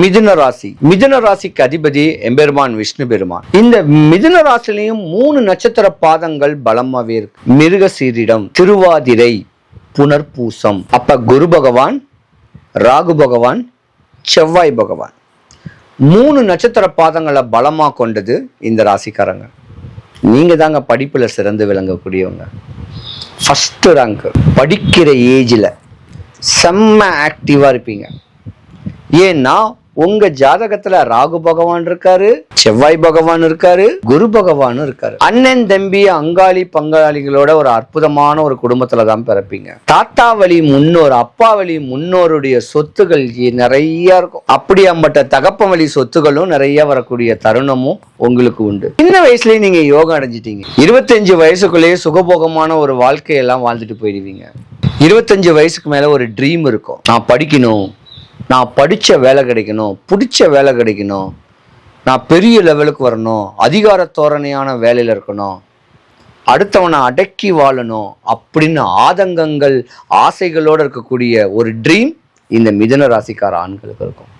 மிதுன ராசிக்கு அதிபதி எம்பெருமான் விஷ்ணு பெருமான். இந்த மிதுன ராசிலையும் 3 நட்சத்திர பாதங்கள் பலமாவே இருக்கு. மிருகசீரிடம், திருவாதிரை, புனர்பூசம். அப்ப குரு பகவான், ராகு பகவான், செவ்வாய் பகவான் 3 நட்சத்திர பாதங்களை பலமா கொண்டது இந்த ராசிக்காரங்க. நீங்க தாங்க படிப்புல சிறந்து விளங்கக்கூடியவங்க. First rank. படிக்கிற ஏஜ்ல செம்ம ஆக்டிவா இருப்பீங்க. ஏன்னா உங்க ஜாதகத்துல ராகு பகவான் இருக்காரு, செவ்வாய் பகவான் இருக்காரு, குரு பகவான் இருக்காரு. அண்ணன் தம்பி அங்காளி பங்காளிகளோட ஒரு அற்புதமான ஒரு குடும்பத்துல தான் பிறப்பீங்க. தாத்தா வழி முன்னோர், அப்பா வழி முன்னோருடைய சொத்துகள் நிறைய இருக்கும். அப்படியாம்பட்ட தகப்ப வழி சொத்துகளும் நிறைய வரக்கூடிய தருணமும் உங்களுக்கு உண்டு. சின்ன வயசுலயே நீங்க யோகா அடைஞ்சிட்டீங்க. 25 வயசுக்குள்ளேயே சுகபோகமான ஒரு வாழ்க்கையெல்லாம் வாழ்ந்துட்டு போயிடுவீங்க. 25 வயசுக்கு மேல ஒரு ட்ரீம் இருக்கும். நான் படிக்கணும், நான் படித்த வேலை கிடைக்கணும், பிடிச்ச வேலை கிடைக்கணும், நான் பெரிய லெவலுக்கு வரணும், அதிகார தோரணையான வேலையில் இருக்கணும், அடுத்தவனை அடக்கி வாழணும் அப்படின்னு ஆதங்கங்கள் ஆசைகளோடு இருக்கக்கூடிய ஒரு ட்ரீம் இந்த மிதுன ராசிக்கார ஆண்களுக்கு இருக்கும்.